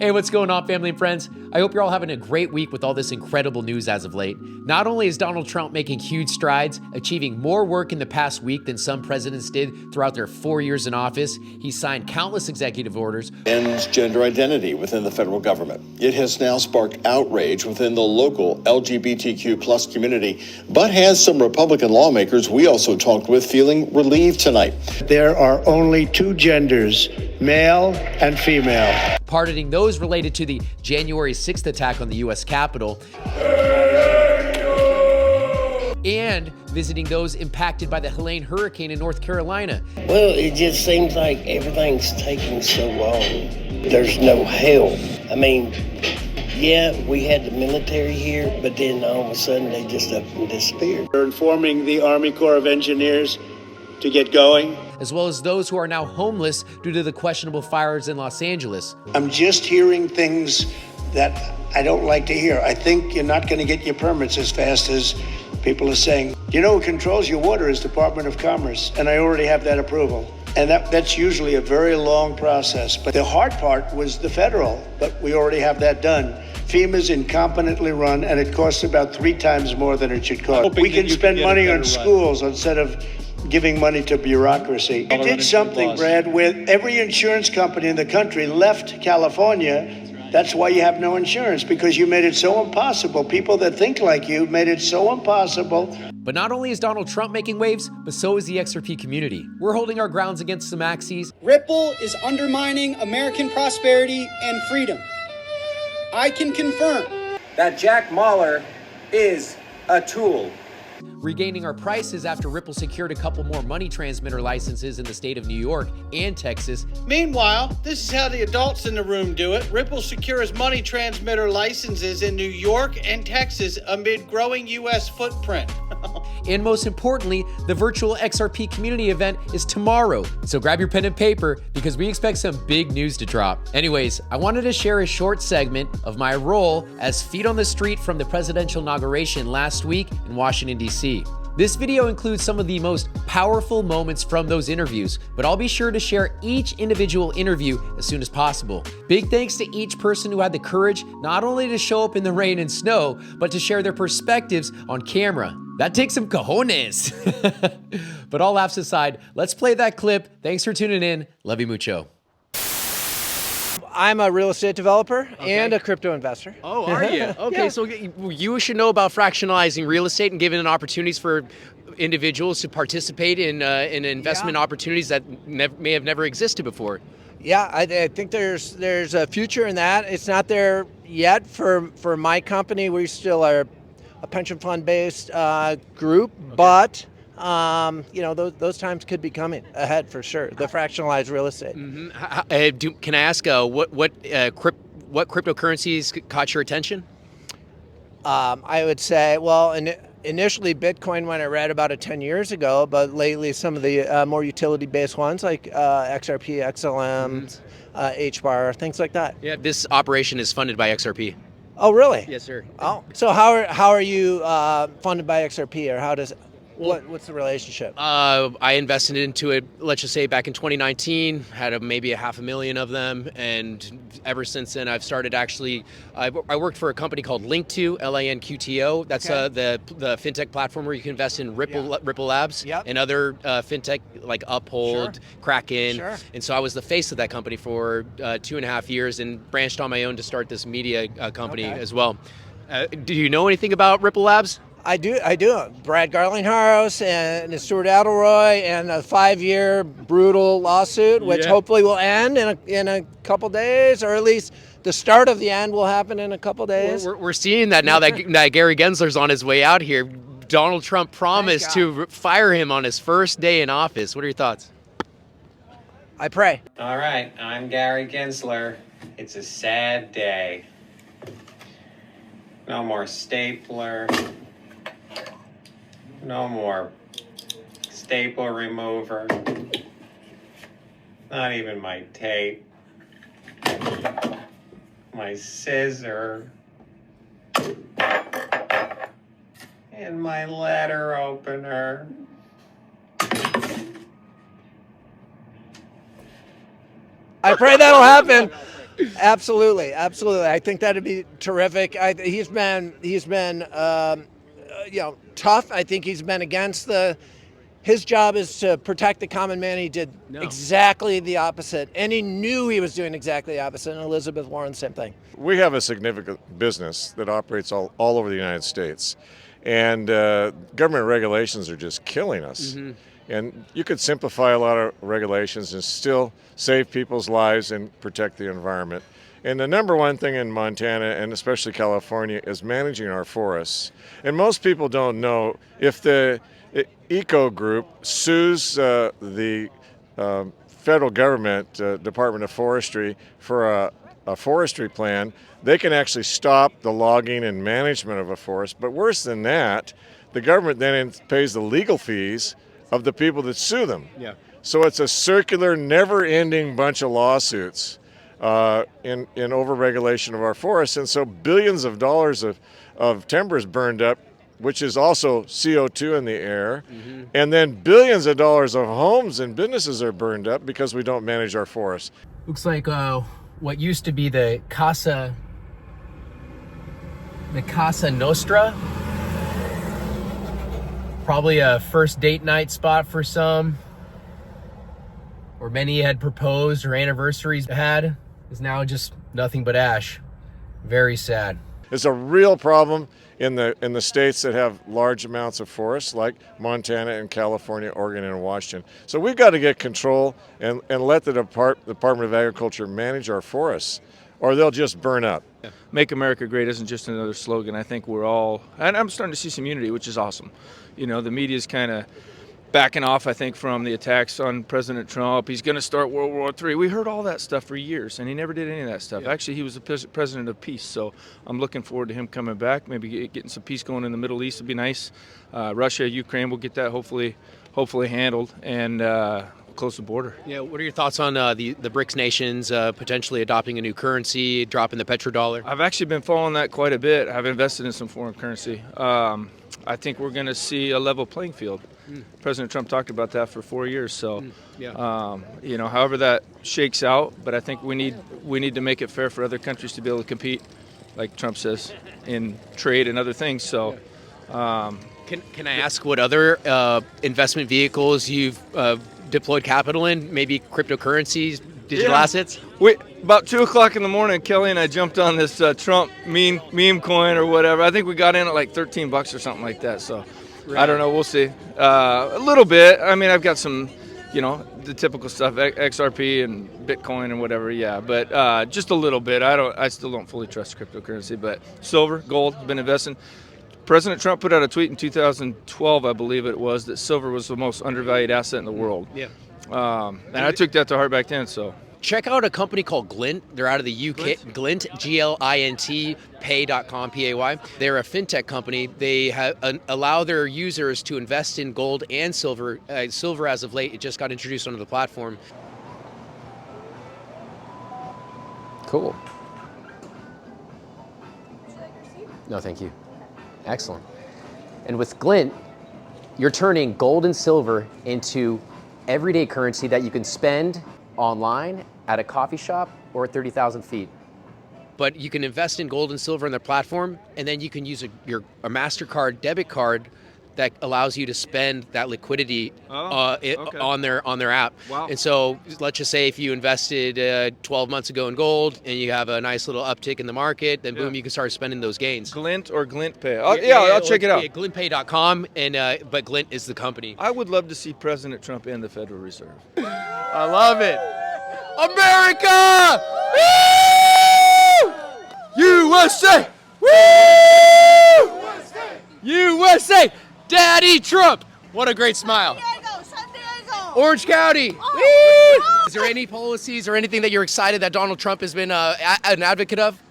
Hey, what's going on, family and friends? I hope you're all having a great week with all this incredible news as of late. Not only is Donald Trump making huge strides, achieving more work in the past week than some presidents did throughout their 4 years in office, he's signed countless executive orders. Ends gender identity within the federal government. It has now sparked outrage within the local LGBTQ plus community, but has some Republican lawmakers we also talked with feeling relieved tonight. There are only two genders, male and female. Pardoning those related to the January 6th attack on the U.S. Capitol, and visiting those impacted by the Helene hurricane in North Carolina. Well, it just seems like everything's taking so long. There's no help. I mean, yeah, we had the military here, but then all of a sudden they just up and disappeared. We're informing the Army Corps of Engineers to get going. As well as those who are now homeless due to the questionable fires in Los Angeles. I'm just hearing things that I don't like to hear. I think you're not going to get your permits as fast as people are saying. You know who controls your water is Department of Commerce, and I already have that approval. And that's usually a very long process. But the hard part was the federal, but we already have that done. FEMA's incompetently run, and it costs about 3 times more than it should cost. We can spend money on schools instead of giving money to bureaucracy. You did something, Brad, where every insurance company in the country left California. That's why you have no insurance, because you made it so impossible. People that think like you made it so impossible. But not only is Donald Trump making waves, but so is the XRP community. We're holding our grounds against the maxis. Ripple is undermining American prosperity and freedom. I can confirm that Jack Mallers is a tool. Regaining our prices after Ripple secured a couple more money transmitter licenses in the state of New York and Texas. Meanwhile, this is how the adults in the room do it. Ripple secures money transmitter licenses in New York and Texas amid growing U.S. footprint. And most importantly, the virtual XRP community event is tomorrow. So grab your pen and paper because we expect some big news to drop. Anyways, I wanted to share a short segment of my role as feet on the street from the presidential inauguration last week in Washington, D.C. This video includes some of the most powerful moments from those interviews, but I'll be sure to share each individual interview as soon as possible. Big thanks to each person who had the courage not only to show up in the rain and snow, but to share their perspectives on camera. That takes some cojones. But all laughs aside, let's play that clip. Thanks for tuning in. Love you mucho. I'm a real estate developer and a crypto investor. Oh, are you? Okay, Yeah. so you should know about fractionalizing real estate and giving opportunities for individuals to participate in investment opportunities that may have never existed before. Yeah, I think there's a future in that. It's not there yet for my company. We still are a pension fund based group, but those times could be coming ahead for sure. The fractionalized real estate. Mm-hmm. Can I ask what cryptocurrencies caught your attention? I would say, well, initially Bitcoin when I read about it 10 years ago, but lately some of the more utility-based ones like XRP, XLM, HBAR, things like that. Yeah, this operation is funded by XRP. Oh, really? Yes, sir. Oh, so how are you funded by XRP, or how does what's the relationship? I invested into it, let's just say back in 2019, had maybe $500,000 of them. And ever since then, I've started I worked for a company called Link2, LANQTO. That's the fintech platform where you can invest in Ripple Labs and other fintech like Uphold, Kraken. And so I was the face of that company for 2.5 years and branched on my own to start this media company as well. Do you know anything about Ripple Labs? I do. Brad Garlinghouse and Stuart Adelroy and a 5-year brutal lawsuit, which hopefully will end in a couple days, or at least the start of the end will happen in a couple days. We're seeing that now that Gary Gensler's on his way out here. Donald Trump promised to fire him on his first day in office. What are your thoughts? I pray. All right, I'm Gary Gensler. It's a sad day. No more stapler. No more staple remover. Not even my tape. My scissor. And my letter opener. I pray that'll happen. Absolutely. I think that'd be terrific. He's been tough. I think he's been against his job is to protect the common man. He did exactly the opposite, and he knew he was doing exactly the opposite. And Elizabeth Warren, same thing. We have a significant business that operates all over the United States, and government regulations are just killing us. Mm-hmm. And you could simplify a lot of regulations and still save people's lives and protect the environment. And the number one thing in Montana, and especially California, is managing our forests. And most people don't know, if the eco group sues the federal government, Department of Forestry, for a forestry plan, they can actually stop the logging and management of a forest. But worse than that, the government then pays the legal fees of the people that sue them. Yeah. So it's a circular, never-ending bunch of lawsuits in overregulation of our forests. And so billions of dollars of timber is burned up, which is also CO2 in the air. Mm-hmm. And then billions of dollars of homes and businesses are burned up because we don't manage our forests. Looks like what used to be the Casa Nostra. Probably a first date night spot for some, or many had proposed or anniversaries had, is now just nothing but ash. Very sad. It's a real problem in the states that have large amounts of forests, like Montana and California, Oregon, and Washington. So we've got to get control and let the Department of Agriculture manage our forests, or they'll just burn up. Make America Great isn't just another slogan. I think we're all, and I'm starting to see some unity, which is awesome. You know, the media's kind of backing off, I think, from the attacks on President Trump. He's going to start World War III. We heard all that stuff for years, and he never did any of that stuff. Yeah. Actually, he was the president of peace, so I'm looking forward to him coming back, maybe getting some peace going in the Middle East would be nice. Russia, Ukraine, we'll get that hopefully handled, and close the border. Yeah, what are your thoughts on the BRICS nations potentially adopting a new currency, dropping the petrodollar? I've actually been following that quite a bit. I've invested in some foreign currency. I think we're going to see a level playing field. President Trump talked about that for 4 years. So, however that shakes out, but I think we need to make it fair for other countries to be able to compete, like Trump says, in trade and other things. So, can I ask what other investment vehicles you've deployed capital in? Maybe cryptocurrencies, digital assets? About 2 o'clock in the morning, Kelly and I jumped on this Trump meme coin or whatever. I think we got in at like $13 or something like that. So. Right. I don't know. We'll see. A little bit. I mean, I've got some, the typical stuff, XRP and Bitcoin and whatever. Yeah, but just a little bit. I still don't fully trust cryptocurrency. But silver, gold, been investing. President Trump put out a tweet in 2012, I believe it was, that silver was the most undervalued asset in the world. Yeah. And I took that to heart back then. So. Check out a company called Glint. They're out of the UK. Glint, Glint, pay.com, Pay. They're a fintech company. They allow their users to invest in gold and silver. Silver, as of late, it just got introduced onto the platform. Cool. No, thank you. Excellent. And with Glint, you're turning gold and silver into everyday currency that you can spend online, at a coffee shop, or at 30,000 feet. But you can invest in gold and silver on their platform, and then you can use a MasterCard debit card that allows you to spend that liquidity on their app. Wow. And so let's just say if you invested 12 months ago in gold and you have a nice little uptick in the market, then boom, you can start spending those gains. Glint or Glint Pay? I'll check it out. GlintPay.com, but Glint is the company. I would love to see President Trump in the Federal Reserve. I love it. America! Woo! USA! Woo! USA! Daddy Trump! What a great smile. San Diego. Orange County. Oh, is there any policies or anything that you're excited that Donald Trump has been an advocate of?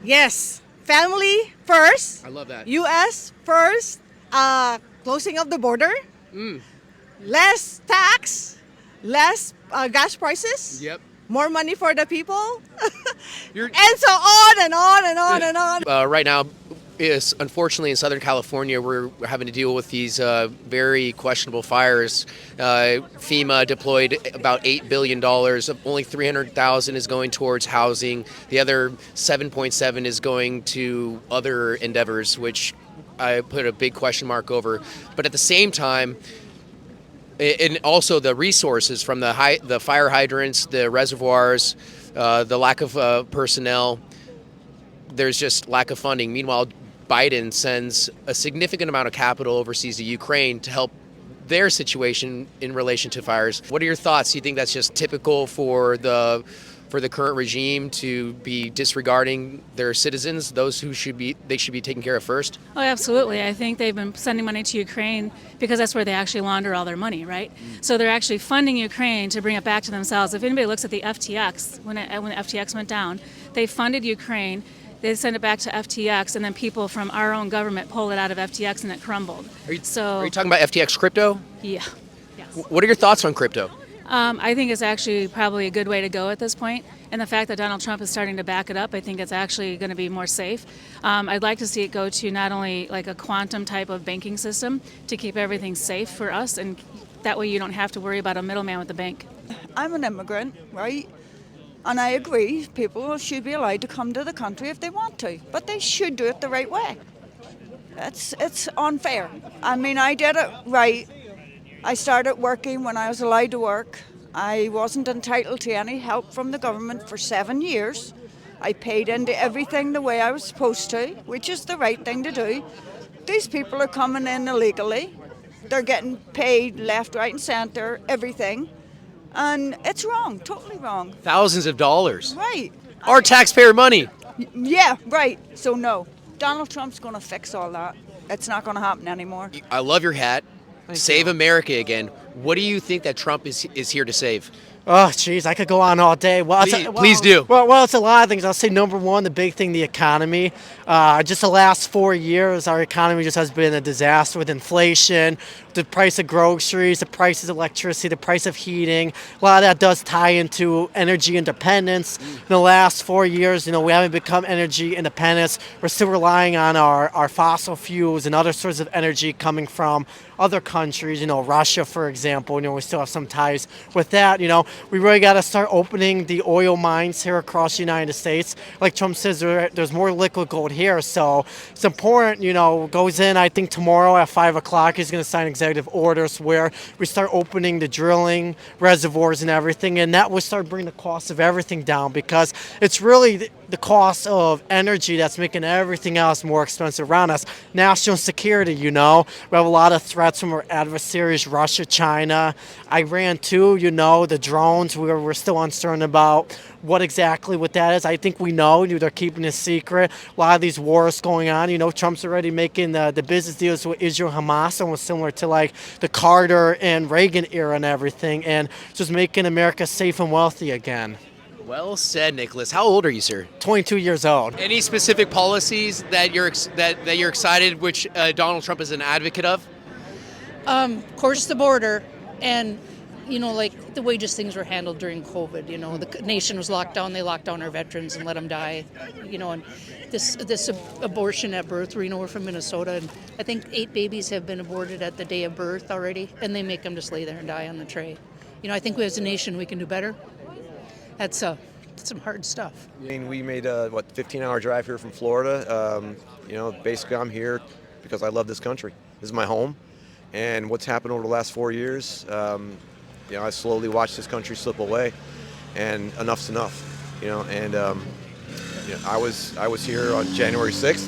Yes. Family first. I love that. U.S. first. Closing of the border. Less tax. Less gas prices. Yep. More money for the people. And so on and on and on and on. Right now, is unfortunately in Southern California, we're having to deal with these very questionable fires. FEMA deployed about $8 billion. Only $300,000 is going towards housing. The other 7.7 is going to other endeavors, which I put a big question mark over. But at the same time, and also the resources from the fire hydrants, the reservoirs, the lack of personnel, there's just lack of funding. Meanwhile, Biden sends a significant amount of capital overseas to Ukraine to help their situation in relation to fires. What are your thoughts? Do you think that's just typical for the current regime to be disregarding their citizens, those who should be taken care of first? Oh, absolutely. I think they've been sending money to Ukraine because that's where they actually launder all their money, right? So they're actually funding Ukraine to bring it back to themselves. If anybody looks at the FTX, when the FTX went down, they funded Ukraine. They send it back to FTX, and then people from our own government pull it out of FTX, and it crumbled. Are you talking about FTX crypto? Yeah. Yes. What are your thoughts on crypto? I think it's actually probably a good way to go at this point. And the fact that Donald Trump is starting to back it up, I think it's actually going to be more safe. I'd like to see it go to not only like a quantum type of banking system to keep everything safe for us, and that way you don't have to worry about a middleman with the bank. I'm an immigrant, right? And I agree, people should be allowed to come to the country if they want to, but they should do it the right way. It's unfair. I mean, I did it right. I started working when I was allowed to work. I wasn't entitled to any help from the government for 7 years. I paid into everything the way I was supposed to, which is the right thing to do. These people are coming in illegally. They're getting paid left, right, and center, everything. And it's wrong, totally wrong. Thousands of dollars. Right. Our taxpayer money. Yeah, right. So no, Donald Trump's going to fix all that. It's not going to happen anymore. I love your hat. Save America again. What do you think that Trump is here to save? Oh, geez, I could go on all day. Well, please do. Well, it's a lot of things. I'll say number one, the big thing, the economy. Just the last 4 years, our economy just has been a disaster with inflation, the price of groceries, the price of electricity, the price of heating. A lot of that does tie into energy independence. In the last 4 years, we haven't become energy independent. We're still relying on our fossil fuels and other sources of energy coming from other countries, Russia, for example. We still have some ties with that. We really got to start opening the oil mines here across the United States. Like Trump says, there's more liquid gold here, so it's important. Goes in, I think tomorrow at 5 o'clock, he's going to sign executive orders where we start opening the drilling reservoirs and everything, and that will start bringing the cost of everything down, because it's really the cost of energy that's making everything else more expensive around us. National security, we have a lot of threats from our adversaries, Russia, China, Iran too, the drones. We're still uncertain about what exactly that is. I think we know, they're keeping it secret. A lot of these wars going on, Trump's already making the business deals with Israel, Hamas, almost similar to like the Carter and Reagan era and everything, and just making America safe and wealthy again. Well said, Nicholas. How old are you, sir? 22 years old. Any specific policies that you're excited, which Donald Trump is an advocate of? Of course, the border, and like the way just things were handled during COVID. The nation was locked down. They locked down our veterans and let them die. And this abortion at birth. We're from Minnesota, and I think 8 babies have been aborted at the day of birth already, and they make them just lay there and die on the tray. I think we as a nation, we can do better. That's some hard stuff. I mean, we made a 15-hour drive here from Florida. Basically I'm here because I love this country. This is my home, and what's happened over the last 4 years, I slowly watched this country slip away, and enough's enough. I was here on January 6th.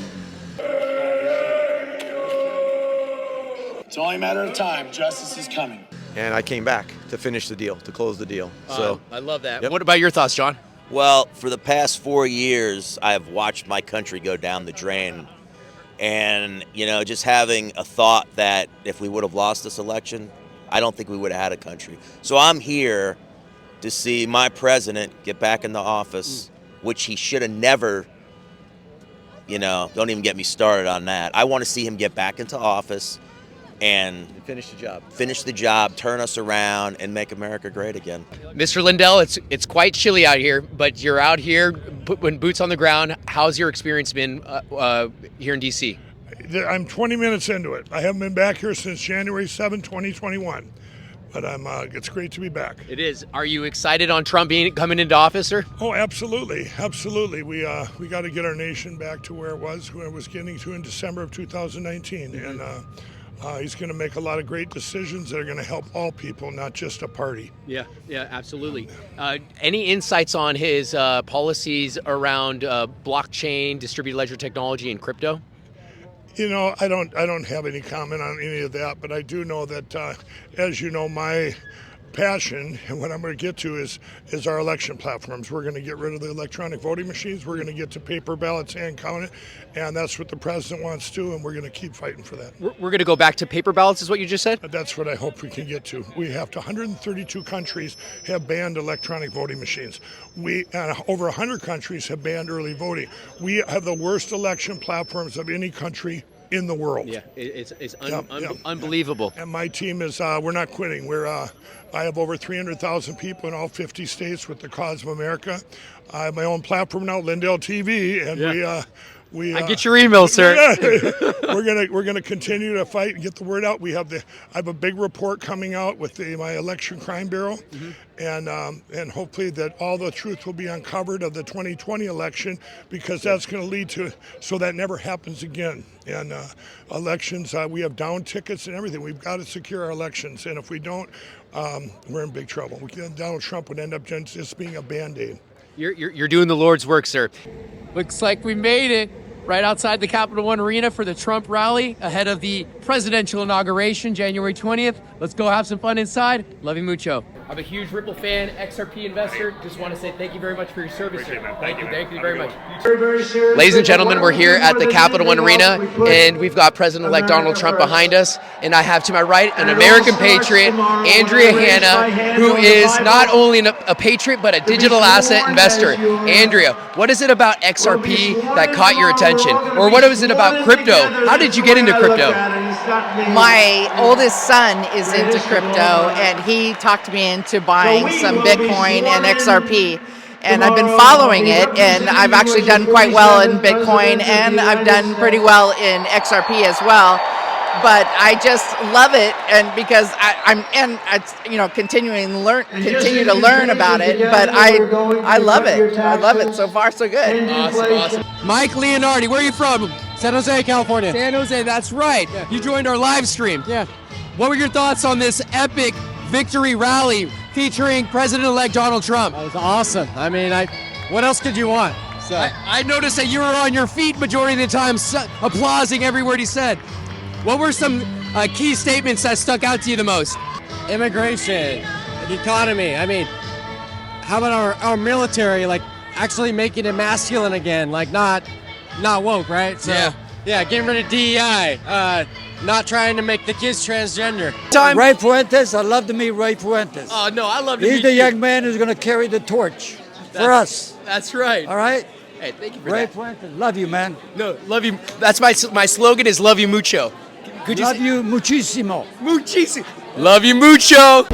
It's only a matter of time. Justice is coming. And I came back to finish the deal, to close the deal. So I love that. Yep. What about your thoughts, John? Well, for the past 4 years, I have watched my country go down the drain. And, just having a thought that if we would have lost this election, I don't think we would have had a country. So I'm here to see my president get back in the office, which he should have never, don't even get me started on that. I want to see him get back into office and finish the job. Finish the job, turn us around, and make America great again. Mr. Lindell, it's quite chilly out here, but you're out here when boots on the ground. How's your experience been here in D.C.? I'm 20 minutes into it. I haven't been back here since January 7, 2021. But it's great to be back. It is. Are you excited on Trump coming into office, sir? Oh, absolutely, absolutely. We got to get our nation back to where it was getting to in December of 2019, and he's going to make a lot of great decisions that are going to help all people, not just a party. Yeah, absolutely. Any insights on his policies around blockchain, distributed ledger technology, and crypto? You know, I don't have any comment on any of that, but I do know that, as you know, my passion and what I'm going to get to is our election platforms. We're going to get rid of the electronic voting machines. We're going to get to paper ballots and count it, and that's what the president wants to do, and we're going to keep fighting for that. We're going to go back to paper ballots, is what you just said? That's what I hope we can get to. We have to. 132 countries have banned electronic voting machines. Over 100 countries have banned early voting. We have the worst election platforms of any country in the world. Yeah, it's unbelievable. And my team is, we're not quitting. I have over 300,000 people in all 50 states with the cause of America. I have my own platform now, Lindell TV, and I get your email, sir. We're gonna continue to fight and get the word out. I have a big report coming out with my election crime bureau, and hopefully that all the truth will be uncovered of the 2020 election, because that's going to lead to so that never happens again. And elections, we have down tickets and everything. We've got to secure our elections, and if we don't, we're in big trouble. Donald Trump would end up just being a Band-Aid. You're doing the Lord's work, sir. Looks like we made it right outside the Capital One Arena for the Trump rally ahead of the presidential inauguration, January 20th. Let's go have some fun inside. Love you mucho. I'm a huge Ripple fan, XRP investor. Just want to say thank you very much for your service, sir. Thank you very much. Ladies and gentlemen, we're here at the Capital One Arena, and we've got President-elect Donald Trump behind us. And I have to my right an American patriot, Andrea Hanna, who is not only a patriot, but a digital asset investor. Andrea, what is it about XRP that caught your attention? Or what is it about crypto? How did you get into crypto? My oldest son is into crypto, and he talked me into buying some Bitcoin and XRP, and I've been following it, and I've actually done quite well in Bitcoin, and I've done pretty well in XRP as well. But I just love it, and because I'm continue to learn about it. But I love it. I love it. So far, so good. Awesome. Mike Leonardi, where are you from? San Jose, California. San Jose, that's right. Yeah. You joined our live stream. Yeah. What were your thoughts on this epic victory rally featuring President-elect Donald Trump? That was awesome. I mean, what else could you want? So I noticed that you were on your feet majority of the time, applauding every word he said. What were some key statements that stuck out to you the most? Immigration, the economy. I mean, how about our military, like actually making it masculine again, like not woke, right? So, yeah, getting rid of DEI, not trying to make the kids transgender. Ray Fuentes, I'd love to meet Ray Fuentes. Oh, no, I love to meet He's the young man who's going to carry the torch for us. That's right. All right? Hey, thank you for Ray that. Fuentes, love you, man. No, love you. That's my slogan is love you mucho. Love you muchísimo. Muchísimo. Love you mucho.